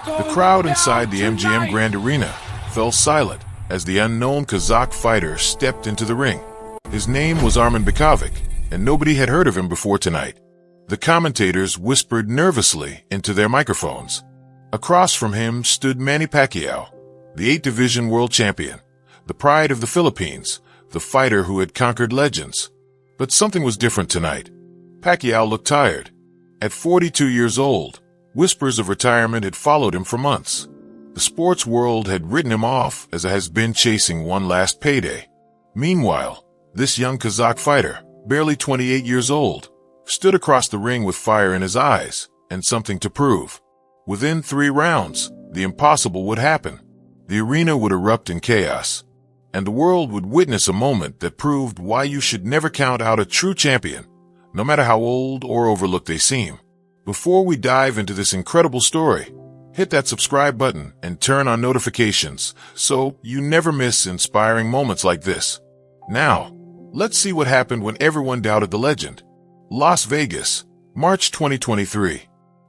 The crowd inside the MGM Grand Arena fell silent as the unknown Kazakh fighter stepped into the ring. His name was Arman Bikovic, and nobody had heard of him before tonight. The commentators whispered nervously into their microphones. Across from him stood Manny Pacquiao, the 8-division world champion, the pride of the Philippines, the fighter who had conquered legends. But something was different tonight. Pacquiao looked tired. At 42 years old, whispers of retirement had followed him for months. The sports world had written him off as a has-been chasing one last payday. Meanwhile, this young Kazakh fighter, barely 28 years old, stood across the ring with fire in his eyes and something to prove. Within 3 rounds, the impossible would happen. The arena would erupt in chaos, and the world would witness a moment that proved why you should never count out a true champion, no matter how old or overlooked they seem. Before we dive into this incredible story, hit that subscribe button and turn on notifications so you never miss inspiring moments like this. Now, let's see what happened when everyone doubted the legend. Las Vegas, March 2023.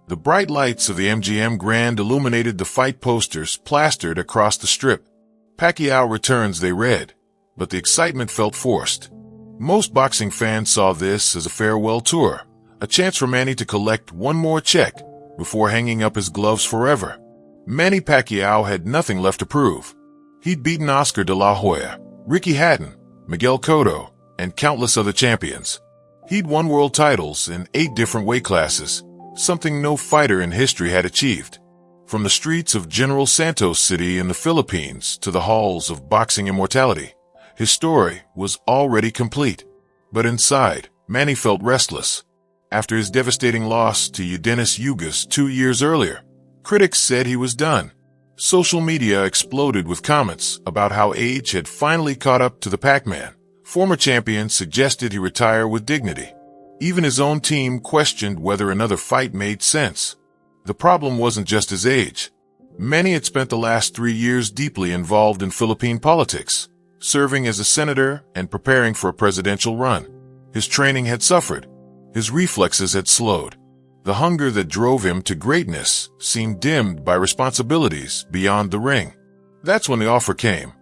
The bright lights of the MGM Grand illuminated the fight posters plastered across the strip. Pacquiao returns, they read, but the excitement felt forced. Most boxing fans saw this as a farewell tour, a chance for Manny to collect one more check before hanging up his gloves forever. Manny Pacquiao had nothing left to prove. He'd beaten Oscar de la Hoya, Ricky Hatton, Miguel Cotto, and countless other champions. He'd won world titles in 8 different weight classes, something no fighter in history had achieved. From the streets of General Santos City in the Philippines to the halls of boxing immortality, his story was already complete. But inside, Manny felt restless. After his devastating loss to Eudenis Ugas 2 years earlier, critics said he was done. Social media exploded with comments about how age had finally caught up to the Pac-Man. Former champions suggested he retire with dignity. Even his own team questioned whether another fight made sense. The problem wasn't just his age. Manny had spent the last 3 years deeply involved in Philippine politics, serving as a senator and preparing for a presidential run. His training had suffered. His reflexes had slowed. The hunger that drove him to greatness seemed dimmed by responsibilities beyond the ring. That's when the offer came.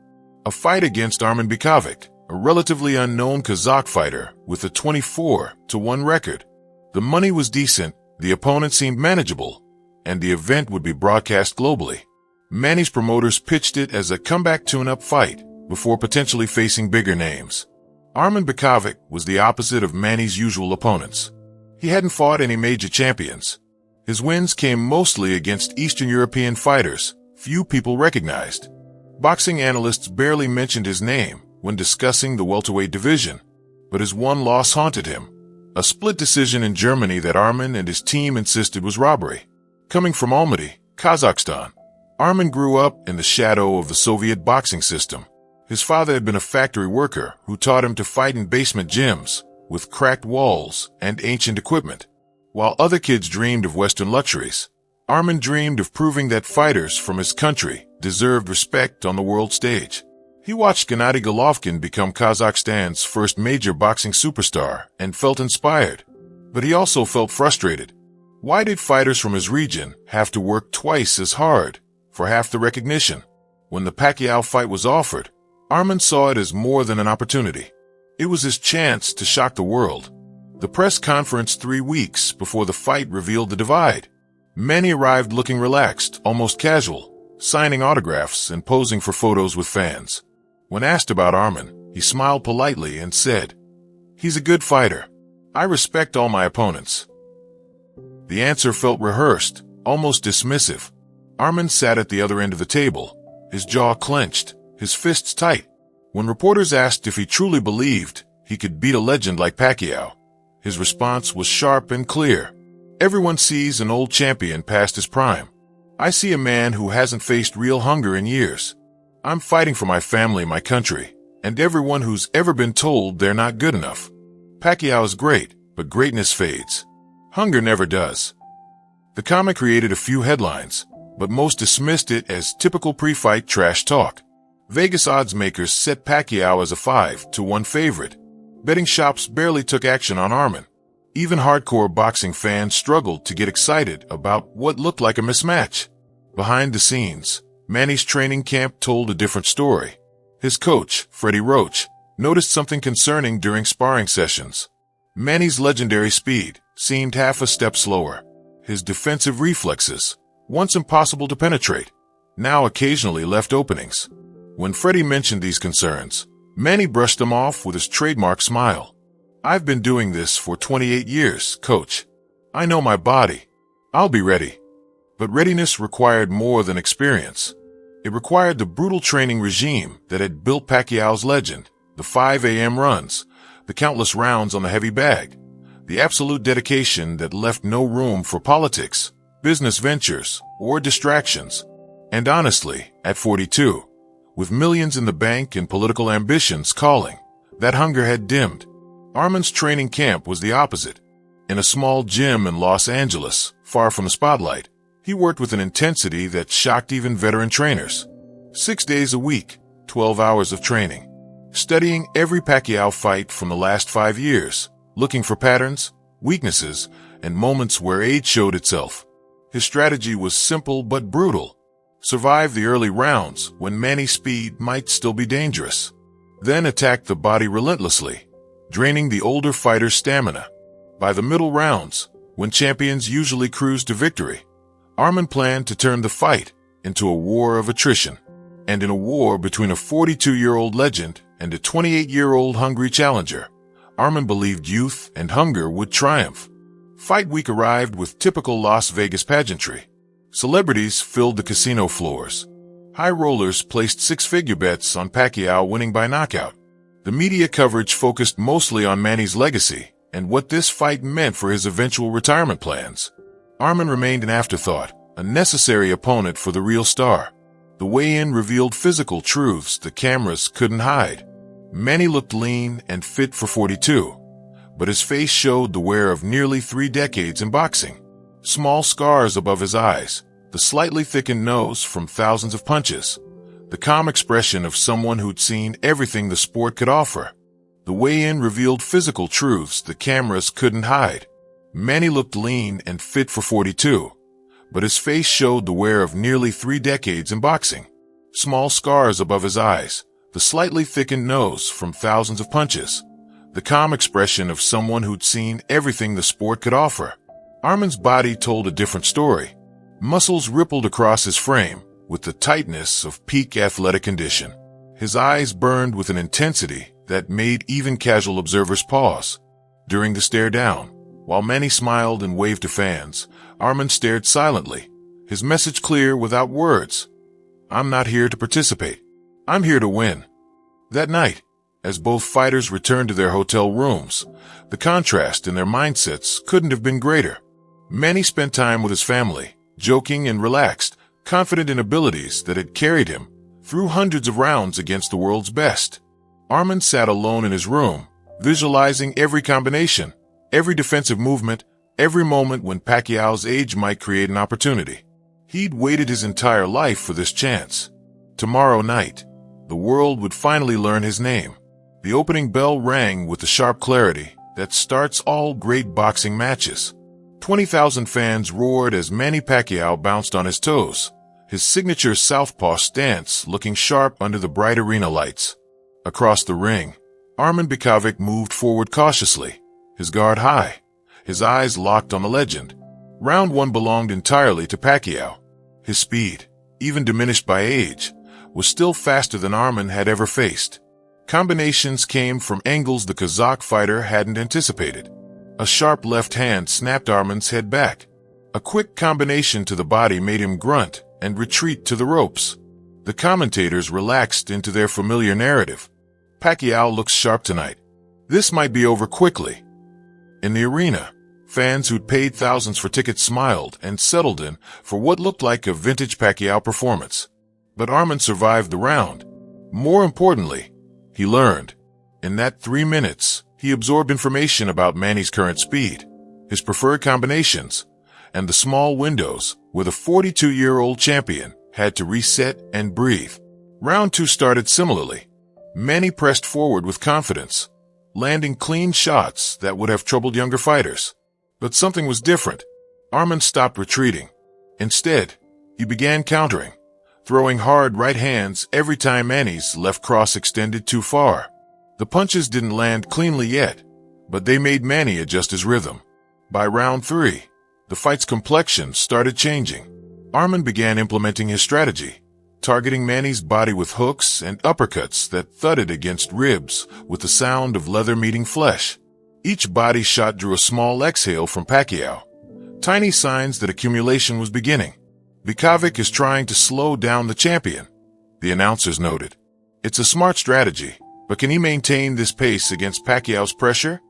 A fight against Arman Bikovic, a relatively unknown Kazakh fighter with a 24-1 record. The money was decent, the opponent seemed manageable, and the event would be broadcast globally. Manny's promoters pitched it as a comeback tune-up fight before potentially facing bigger names. Arman Bikovic was the opposite of Manny's usual opponents. He hadn't fought any major champions. His wins came mostly against Eastern European fighters few people recognized. Boxing analysts barely mentioned his name when discussing the welterweight division, but his one loss haunted him. A split decision in Germany that Arman and his team insisted was robbery. Coming from Almaty, Kazakhstan, Arman grew up in the shadow of the Soviet boxing system. His father had been a factory worker who taught him to fight in basement gyms with cracked walls and ancient equipment. While other kids dreamed of Western luxuries, Arman dreamed of proving that fighters from his country deserved respect on the world stage. He watched Gennady Golovkin become Kazakhstan's first major boxing superstar and felt inspired. But he also felt frustrated. Why did fighters from his region have to work twice as hard for half the recognition? When the Pacquiao fight was offered, Arman saw it as more than an opportunity. It was his chance to shock the world. The press conference 3 weeks before the fight revealed the divide. Manny arrived looking relaxed, almost casual, signing autographs and posing for photos with fans. When asked about Arman, he smiled politely and said, "He's a good fighter. I respect all my opponents." The answer felt rehearsed, almost dismissive. Arman sat at the other end of the table, his jaw clenched, his fists tight. When reporters asked if he truly believed he could beat a legend like Pacquiao, his response was sharp and clear. "Everyone sees an old champion past his prime. I see a man who hasn't faced real hunger in years. I'm fighting for my family, my country, and everyone who's ever been told they're not good enough. Pacquiao is great, but greatness fades. Hunger never does." The comment created a few headlines, but most dismissed it as typical pre-fight trash talk. Vegas odds makers set Pacquiao as a 5-1 favorite. Betting shops barely took action on Arman. Even hardcore boxing fans struggled to get excited about what looked like a mismatch. Behind the scenes, Manny's training camp told a different story. His coach, Freddie Roach, noticed something concerning during sparring sessions. Manny's legendary speed seemed half a step slower. His defensive reflexes, once impossible to penetrate, now occasionally left openings. When Freddie mentioned these concerns, Manny brushed them off with his trademark smile. "I've been doing this for 28 years, coach. I know my body. I'll be ready." But readiness required more than experience. It required the brutal training regime that had built Pacquiao's legend, the 5 a.m. runs, the countless rounds on the heavy bag, the absolute dedication that left no room for politics, business ventures, or distractions. And honestly, at 42, with millions in the bank and political ambitions calling, that hunger had dimmed. Arman's training camp was the opposite. In a small gym in Los Angeles, far from the spotlight, he worked with an intensity that shocked even veteran trainers. 6 days a week, 12 hours of training, studying every Pacquiao fight from the last 5 years, looking for patterns, weaknesses, and moments where age showed itself. His strategy was simple but brutal. Survive the early rounds when Manny's speed might still be dangerous. Then attack the body relentlessly, draining the older fighter's stamina. By the middle rounds, when champions usually cruise to victory, Arman planned to turn the fight into a war of attrition. And in a war between a 42-year-old legend and a 28-year-old hungry challenger, Arman believed youth and hunger would triumph. Fight week arrived with typical Las Vegas pageantry. Celebrities filled the casino floors. High rollers placed six-figure bets on Pacquiao winning by knockout. The media coverage focused mostly on Manny's legacy and what this fight meant for his eventual retirement plans. Arman remained an afterthought, a necessary opponent for the real star. The weigh-in revealed physical truths the cameras couldn't hide. Manny looked lean and fit for 42, but his face showed the wear of nearly 3 decades in boxing. Small scars above his eyes, the slightly thickened nose from thousands of punches, the calm expression of someone who'd seen everything the sport could offer. The weigh-in revealed physical truths the cameras couldn't hide. Manny looked lean and fit for 42, but his face showed the wear of nearly 3 decades in boxing. Small scars above his eyes, the slightly thickened nose from thousands of punches, the calm expression of someone who'd seen everything the sport could offer. Arman's body told a different story. Muscles rippled across his frame with the tightness of peak athletic condition. His eyes burned with an intensity that made even casual observers pause. During the stare down, while Manny smiled and waved to fans, Arman stared silently, his message clear without words. "I'm not here to participate. I'm here to win." That night, as both fighters returned to their hotel rooms, the contrast in their mindsets couldn't have been greater. Manny spent time with his family, joking and relaxed, confident in abilities that had carried him through hundreds of rounds against the world's best. Arman sat alone in his room, visualizing every combination, every defensive movement, every moment when Pacquiao's age might create an opportunity. He'd waited his entire life for this chance. Tomorrow night, the world would finally learn his name. The opening bell rang with the sharp clarity that starts all great boxing matches. 20,000 fans roared as Manny Pacquiao bounced on his toes, his signature southpaw stance looking sharp under the bright arena lights. Across the ring, Arman Bikovic moved forward cautiously, his guard high, his eyes locked on the legend. Round 1 belonged entirely to Pacquiao. His speed, even diminished by age, was still faster than Arman had ever faced. Combinations came from angles the Kazakh fighter hadn't anticipated. A sharp left hand snapped Arman's head back. A quick combination to the body made him grunt and retreat to the ropes. The commentators relaxed into their familiar narrative. Pacquiao looks sharp tonight. This might be over quickly. In the arena, fans who'd paid thousands for tickets smiled and settled in for what looked like a vintage Pacquiao performance. But Arman survived the round. More importantly, he learned. In that 3 minutes, he absorbed information about Manny's current speed, his preferred combinations, and the small windows where the 42-year-old champion had to reset and breathe. Round 2 started similarly. Manny pressed forward with confidence, landing clean shots that would have troubled younger fighters. But something was different. Arman stopped retreating. Instead, He began countering, throwing hard right hands every time Manny's left cross extended too far. The punches didn't land cleanly yet, but they made Manny adjust his rhythm. By round 3, the fight's complexion started changing. Arman began implementing his strategy, targeting Manny's body with hooks and uppercuts that thudded against ribs with the sound of leather meeting flesh. Each body shot drew a small exhale from Pacquiao, tiny signs that accumulation was beginning. Pacquiao is trying to slow down the champion, the announcers noted. It's a smart strategy, but can he maintain this pace against Pacquiao's pressure?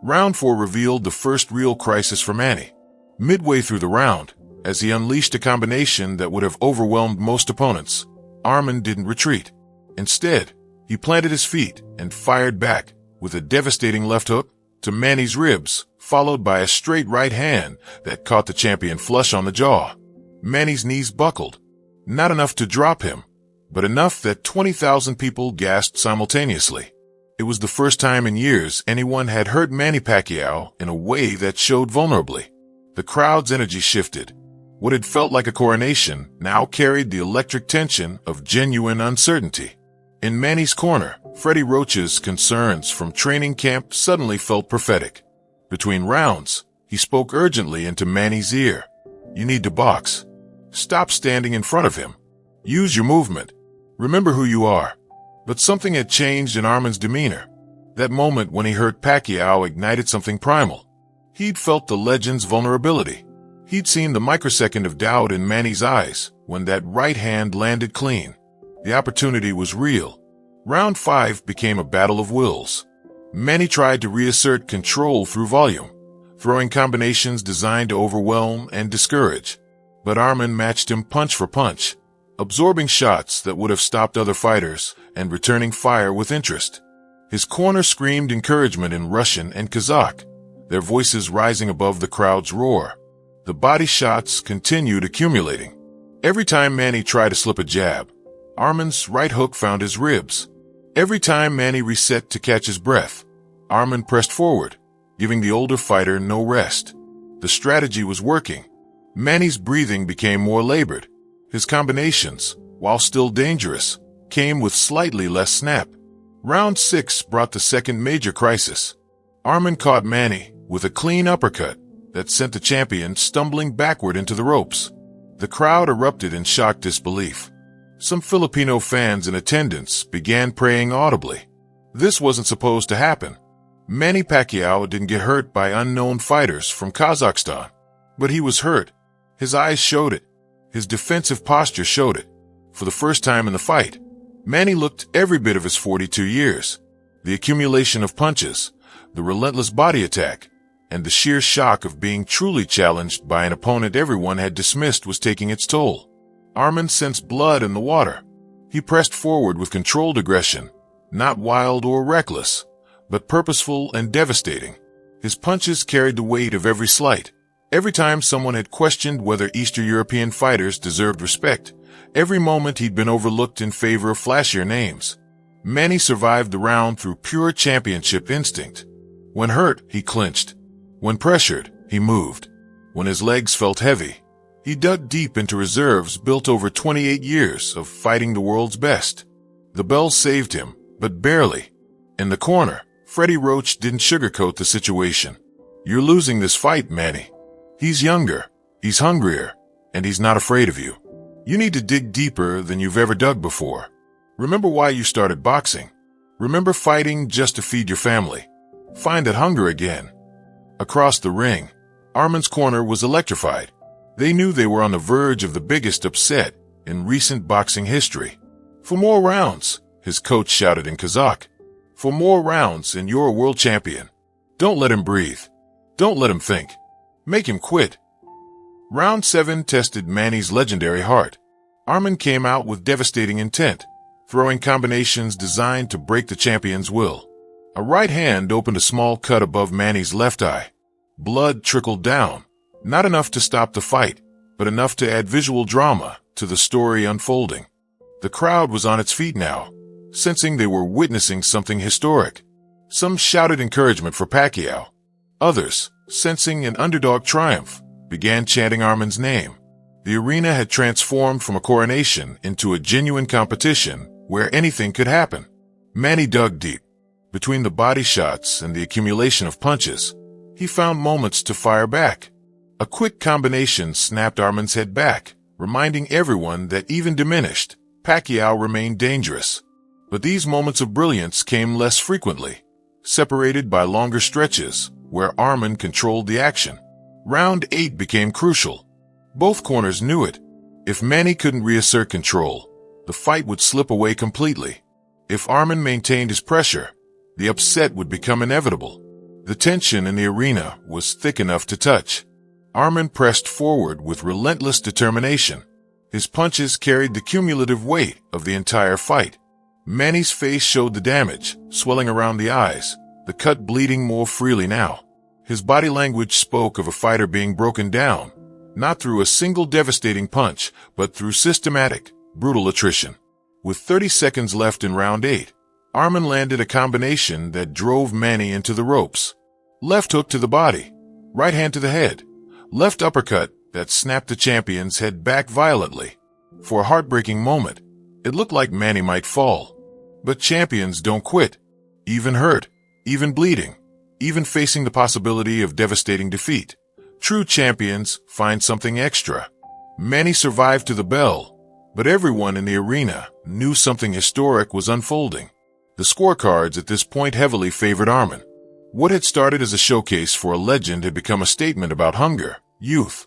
Round 4 revealed the first real crisis for Manny. Midway through the round, as he unleashed a combination that would have overwhelmed most opponents, Arman didn't retreat. Instead, he planted his feet and fired back with a devastating left hook to Manny's ribs, followed by a straight right hand that caught the champion flush on the jaw. Manny's knees buckled, not enough to drop him, but enough that 20,000 people gasped simultaneously. It was the first time in years anyone had hurt Manny Pacquiao in a way that showed vulnerably. The crowd's energy shifted. What had felt like a coronation now carried the electric tension of genuine uncertainty. In Manny's corner, Freddie Roach's concerns from training camp suddenly felt prophetic. Between rounds, he spoke urgently into Manny's ear. You need to box. Stop standing in front of him. Use your movement. Remember who you are. But something had changed in Arman's demeanor. That moment when he heard Pacquiao ignited something primal. He'd felt the legend's vulnerability. He'd seen the microsecond of doubt in Manny's eyes when that right hand landed clean. The opportunity was real. Round 5 became a battle of wills. Manny tried to reassert control through volume, throwing combinations designed to overwhelm and discourage. But Arman matched him punch for punch, absorbing shots that would have stopped other fighters and returning fire with interest. His corner screamed encouragement in Russian and Kazakh, their voices rising above the crowd's roar. The body shots continued accumulating. Every time Manny tried to slip a jab, Arman's right hook found his ribs. Every time Manny reset to catch his breath, Arman pressed forward, giving the older fighter no rest. The strategy was working. Manny's breathing became more labored. His combinations, while still dangerous, came with slightly less snap. Round 6 brought the second major crisis. Arman caught Manny with a clean uppercut that sent the champion stumbling backward into the ropes. The crowd erupted in shocked disbelief. Some Filipino fans in attendance began praying audibly. This wasn't supposed to happen. Manny Pacquiao didn't get hurt by unknown fighters from Kazakhstan. But he was hurt. His eyes showed it. His defensive posture showed it. For the first time in the fight, Manny looked every bit of his 42 years. The accumulation of punches, the relentless body attack, and the sheer shock of being truly challenged by an opponent everyone had dismissed was taking its toll. Arman sensed blood in the water. He pressed forward with controlled aggression, not wild or reckless, but purposeful and devastating. His punches carried the weight of every slight. Every time someone had questioned whether Eastern European fighters deserved respect, every moment he'd been overlooked in favor of flashier names. Manny survived the round through pure championship instinct. When hurt, he clinched. When pressured, he moved. When his legs felt heavy, he dug deep into reserves built over 28 years of fighting the world's best. The bell saved him, but barely. In the corner, Freddie Roach didn't sugarcoat the situation. You're losing this fight, Manny. He's younger, he's hungrier, and he's not afraid of you. You need to dig deeper than you've ever dug before. Remember why you started boxing. Remember fighting just to feed your family. Find that hunger again. Across the ring, Arman's corner was electrified. They knew they were on the verge of the biggest upset in recent boxing history. For more rounds, his coach shouted in Kazakh. For more rounds and you're a world champion. Don't let him breathe. Don't let him think. Make him quit. Round 7 tested Manny's legendary heart. Arman came out with devastating intent, throwing combinations designed to break the champion's will. A right hand opened a small cut above Manny's left eye. Blood trickled down, not enough to stop the fight, but enough to add visual drama to the story unfolding. The crowd was on its feet now, sensing they were witnessing something historic. Some shouted encouragement for Pacquiao. Others, sensing an underdog triumph, began chanting Arman's name. The arena had transformed from a coronation into a genuine competition where anything could happen. Manny dug deep. Between the body shots and the accumulation of punches, he found moments to fire back. A quick combination snapped Arman's head back, reminding everyone that even diminished, Pacquiao remained dangerous. But these moments of brilliance came less frequently, separated by longer stretches where Arman controlled the action. Round 8 became crucial. Both corners knew it. If Manny couldn't reassert control, the fight would slip away completely. If Arman maintained his pressure, the upset would become inevitable. The tension in the arena was thick enough to touch. Arman pressed forward with relentless determination. His punches carried the cumulative weight of the entire fight. Manny's face showed the damage, swelling around the eyes, the cut bleeding more freely now. His body language spoke of a fighter being broken down, not through a single devastating punch, but through systematic, brutal attrition. With 30 seconds left in round 8, Arman landed a combination that drove Manny into the ropes. Left hook to the body, right hand to the head, left uppercut that snapped the champion's head back violently. For a heartbreaking moment, it looked like Manny might fall. But champions don't quit, even hurt, even bleeding, even facing the possibility of devastating defeat. True champions find something extra. Manny survived to the bell, but everyone in the arena knew something historic was unfolding. The scorecards at this point heavily favored Arman. What had started as a showcase for a legend had become a statement about hunger, youth,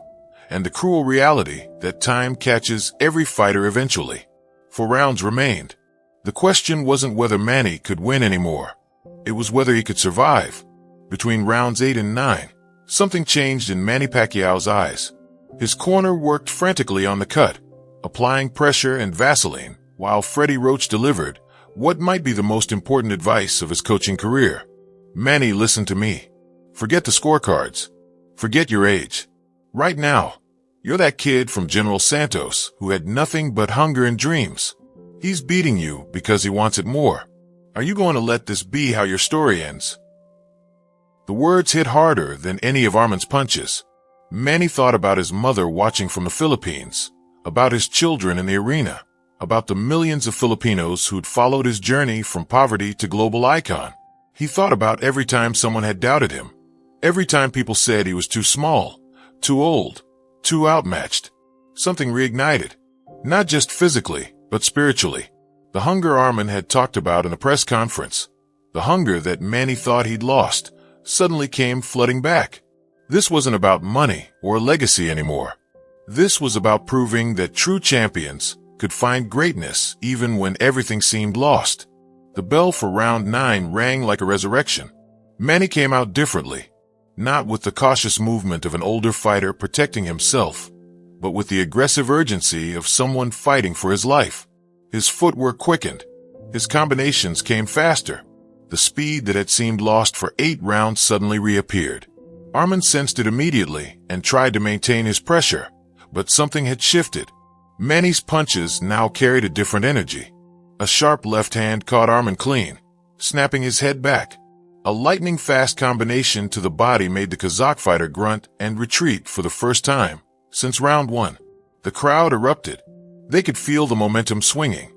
and the cruel reality that time catches every fighter eventually. 4 rounds remained. The question wasn't whether Manny could win anymore. It was whether he could survive. Between rounds 8 and 9, something changed in Manny Pacquiao's eyes. His corner worked frantically on the cut, applying pressure and Vaseline, while Freddie Roach delivered what might be the most important advice of his coaching career. Manny, listen to me. Forget the scorecards. Forget your age. Right now, you're that kid from General Santos who had nothing but hunger and dreams. He's beating you because he wants it more. Are you going to let this be how your story ends? The words hit harder than any of Arman's punches. Manny thought about his mother watching from the Philippines, about his children in the arena, about the millions of Filipinos who'd followed his journey from poverty to global icon. He thought about every time someone had doubted him, every time people said he was too small, too old, too outmatched. Something reignited, not just physically, but spiritually. The hunger Arman had talked about in the press conference, the hunger that Manny thought he'd lost, suddenly came flooding back. This wasn't about money or legacy anymore. This was about proving that true champions could find greatness even when everything seemed lost. The bell for round 9 rang like a resurrection. Manny came out differently, not with the cautious movement of an older fighter protecting himself, but with the aggressive urgency of someone fighting for his life. His footwork quickened. His combinations came faster. The speed that had seemed lost for 8 rounds suddenly reappeared. Arman sensed it immediately and tried to maintain his pressure, but something had shifted. Manny's punches now carried a different energy. A sharp left hand caught Arman clean, snapping his head back. A lightning-fast combination to the body made the Kazakh fighter grunt and retreat for the first time since round 1. The crowd erupted. They could feel the momentum swinging.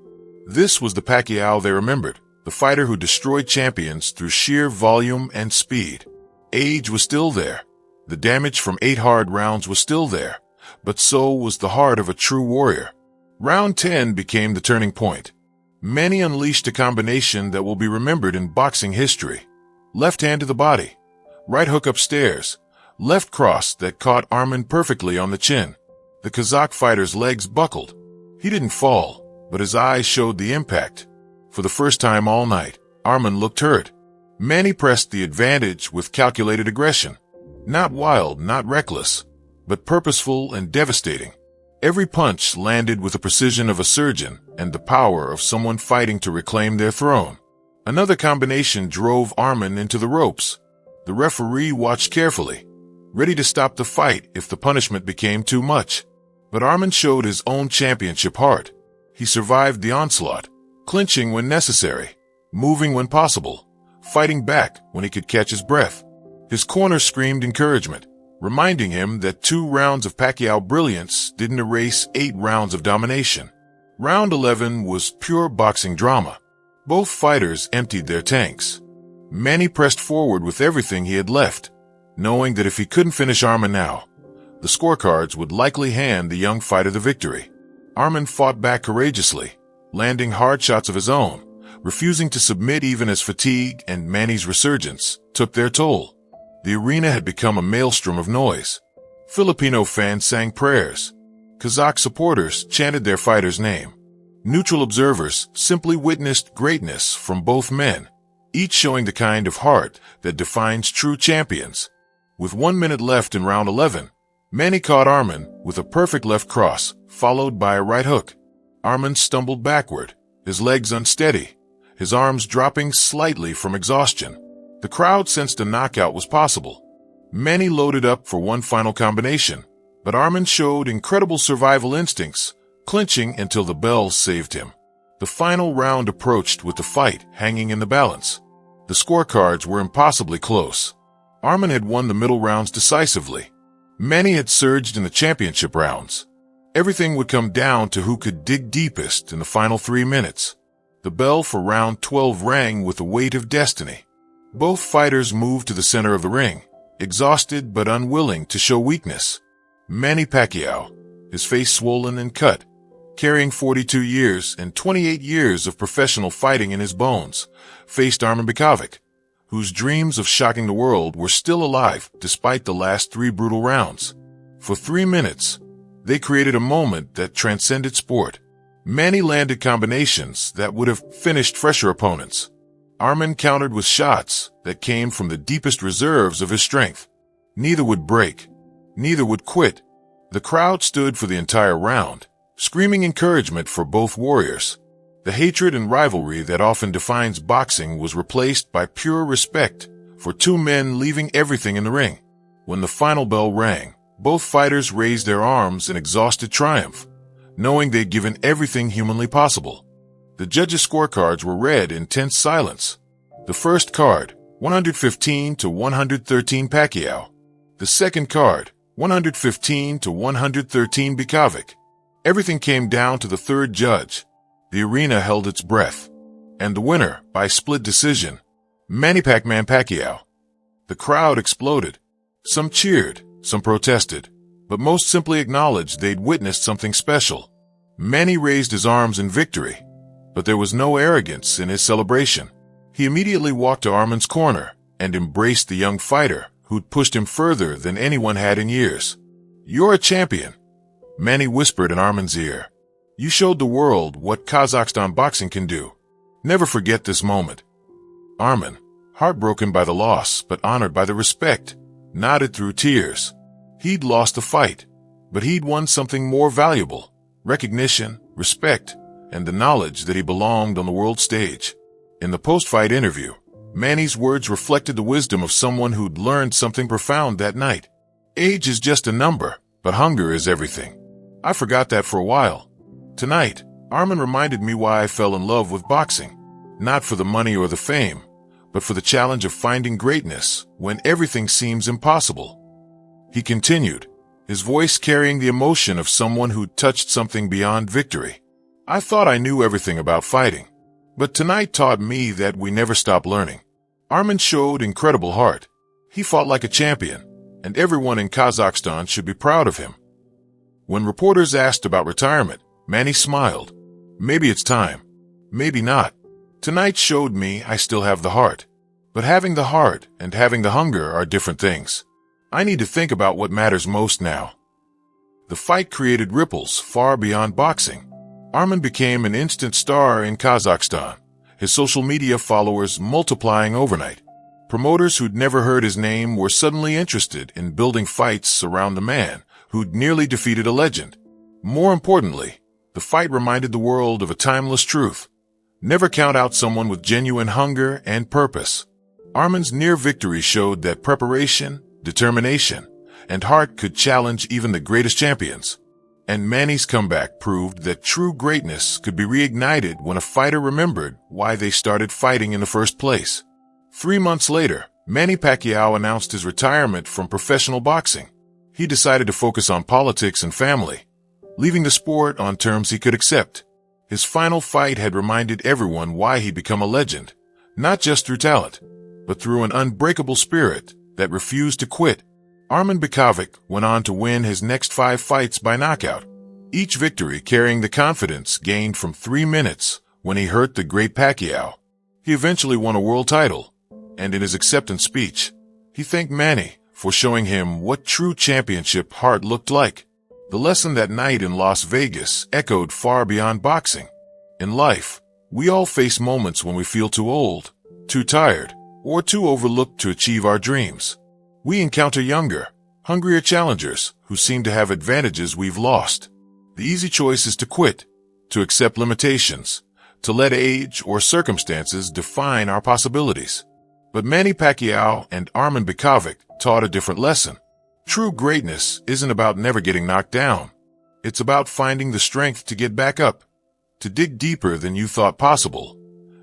This was the Pacquiao they remembered, the fighter who destroyed champions through sheer volume and speed. Age was still there. The damage from 8 hard rounds was still there, but so was the heart of a true warrior. Round 10 became the turning point. Manny unleashed a combination that will be remembered in boxing history. Left hand to the body, right hook upstairs, left cross that caught Arman perfectly on the chin. The Kazakh fighter's legs buckled. He didn't fall, but his eyes showed the impact. For the first time all night, Arman looked hurt. Manny pressed the advantage with calculated aggression. Not wild, not reckless, but purposeful and devastating. Every punch landed with the precision of a surgeon and the power of someone fighting to reclaim their throne. Another combination drove Arman into the ropes. The referee watched carefully, ready to stop the fight if the punishment became too much. But Arman showed his own championship heart. He survived the onslaught, clinching when necessary, moving when possible, fighting back when he could catch his breath. His corner screamed encouragement. reminding him that 2 rounds of Pacquiao brilliance didn't erase 8 rounds of domination. Round 11 was pure boxing drama. Both fighters emptied their tanks. Manny pressed forward with everything he had left, knowing that if he couldn't finish Arman now, the scorecards would likely hand the young fighter the victory. Arman fought back courageously, landing hard shots of his own, refusing to submit even as fatigue and Manny's resurgence took their toll. The arena had become a maelstrom of noise. Filipino fans sang prayers. Kazakh supporters chanted their fighter's name. Neutral observers simply witnessed greatness from both men, each showing the kind of heart that defines true champions. With 1 minute left in round 11, Manny caught Arman with a perfect left cross, followed by a right hook. Arman stumbled backward, his legs unsteady, his arms dropping slightly from exhaustion. The crowd sensed a knockout was possible. Manny loaded up for one final combination, but Arman showed incredible survival instincts, clinching until the bell saved him. The final round approached with the fight hanging in the balance. The scorecards were impossibly close. Arman had won the middle rounds decisively. Manny had surged in the championship rounds. Everything would come down to who could dig deepest in the final 3 minutes. The bell for round 12 rang with the weight of destiny. Both fighters moved to the center of the ring, exhausted but unwilling to show weakness. Manny Pacquiao, his face swollen and cut, carrying 42 years and 28 years of professional fighting in his bones, faced Arman Bikovic, whose dreams of shocking the world were still alive despite the last 3 brutal rounds. For 3 minutes, they created a moment that transcended sport. Manny landed combinations that would have finished fresher opponents. Arman countered with shots that came from the deepest reserves of his strength. Neither would break. Neither would quit. The crowd stood for the entire round, screaming encouragement for both warriors. The hatred and rivalry that often defines boxing was replaced by pure respect for 2 men leaving everything in the ring. When the final bell rang, both fighters raised their arms in exhausted triumph, knowing they'd given everything humanly possible. The judges' scorecards were read in tense silence. The first card, 115 to 113 Pacquiao. The second card, 115 to 113 Bikovic. Everything came down to the third judge. The arena held its breath. And the winner, by split decision, Manny Pacquiao. The crowd exploded. Some cheered, some protested, but most simply acknowledged they'd witnessed something special. Manny raised his arms in victory, but there was no arrogance in his celebration. He immediately walked to Arman's corner and embraced the young fighter who'd pushed him further than anyone had in years. "You're a champion," Manny whispered in Arman's ear. "You showed the world what Kazakhstan boxing can do. Never forget this moment." Arman, heartbroken by the loss but honored by the respect, nodded through tears. He'd lost the fight, but he'd won something more valuable: recognition, respect, and the knowledge that he belonged on the world stage. In the post-fight interview, Manny's words reflected the wisdom of someone who'd learned something profound that night. "Age is just a number, but hunger is everything. I forgot that for a while. Tonight, Arman reminded me why I fell in love with boxing. Not for the money or the fame, but for the challenge of finding greatness when everything seems impossible." He continued, his voice carrying the emotion of someone who'd touched something beyond victory. "I thought I knew everything about fighting, but tonight taught me that we never stop learning." Arman showed incredible heart. He fought like a champion, and everyone in Kazakhstan should be proud of him. When reporters asked about retirement, Manny smiled. "Maybe it's time. Maybe not. Tonight showed me I still have the heart. But having the heart and having the hunger are different things. I need to think about what matters most now." The fight created ripples far beyond boxing. Arman became an instant star in Kazakhstan, his social media followers multiplying overnight. Promoters who'd never heard his name were suddenly interested in building fights around the man who'd nearly defeated a legend. More importantly, the fight reminded the world of a timeless truth: never count out someone with genuine hunger and purpose. Arman's near victory showed that preparation, determination, and heart could challenge even the greatest champions. And Manny's comeback proved that true greatness could be reignited when a fighter remembered why they started fighting in the first place. 3 months later, Manny Pacquiao announced his retirement from professional boxing. He decided to focus on politics and family, leaving the sport on terms he could accept. His final fight had reminded everyone why he'd become a legend, not just through talent, but through an unbreakable spirit that refused to quit. Armen Bikovic went on to win his next 5 fights by knockout, each victory carrying the confidence gained from 3 minutes when he hurt the great Pacquiao. He eventually won a world title, and in his acceptance speech, he thanked Manny for showing him what true championship heart looked like. The lesson that night in Las Vegas echoed far beyond boxing. In life, we all face moments when we feel too old, too tired, or too overlooked to achieve our dreams. We encounter younger, hungrier challengers who seem to have advantages we've lost. The easy choice is to quit, to accept limitations, to let age or circumstances define our possibilities. But Manny Pacquiao and Armen Bikovic taught a different lesson. True greatness isn't about never getting knocked down. It's about finding the strength to get back up, to dig deeper than you thought possible,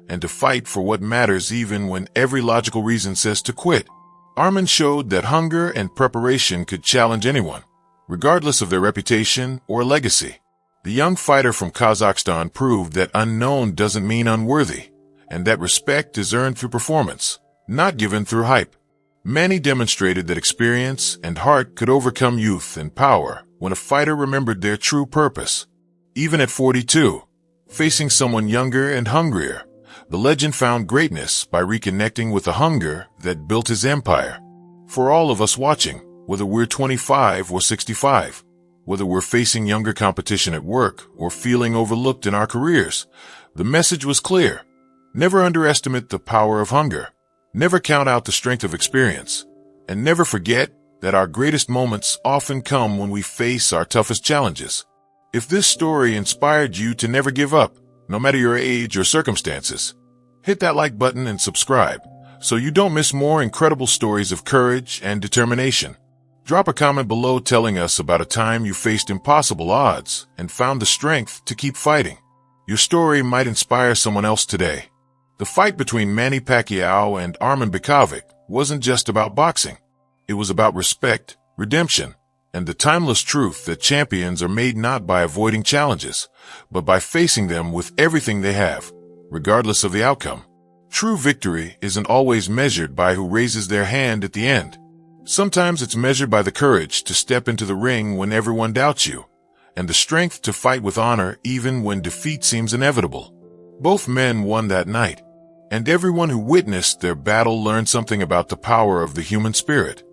and to fight for what matters even when every logical reason says to quit. Armen showed that hunger and preparation could challenge anyone, regardless of their reputation or legacy. The young fighter from Kazakhstan proved that unknown doesn't mean unworthy, and that respect is earned through performance, not given through hype. Manny demonstrated that experience and heart could overcome youth and power when a fighter remembered their true purpose. Even at 42, facing someone younger and hungrier, the legend found greatness by reconnecting with the hunger that built his empire. For all of us watching, whether we're 25 or 65, whether we're facing younger competition at work or feeling overlooked in our careers, the message was clear. Never underestimate the power of hunger. Never count out the strength of experience, and never forget that our greatest moments often come when we face our toughest challenges. If this story inspired you to never give up, no matter your age or circumstances, hit that like button and subscribe so you don't miss more incredible stories of courage and determination. Drop a comment below telling us about a time you faced impossible odds and found the strength to keep fighting. Your story might inspire someone else today. The fight between Manny Pacquiao and Armen Bikovic wasn't just about boxing. It was about respect, redemption, and the timeless truth that champions are made not by avoiding challenges, but by facing them with everything they have, regardless of the outcome. True victory isn't always measured by who raises their hand at the end. Sometimes it's measured by the courage to step into the ring when everyone doubts you, and the strength to fight with honor even when defeat seems inevitable. Both men won that night, and everyone who witnessed their battle learned something about the power of the human spirit.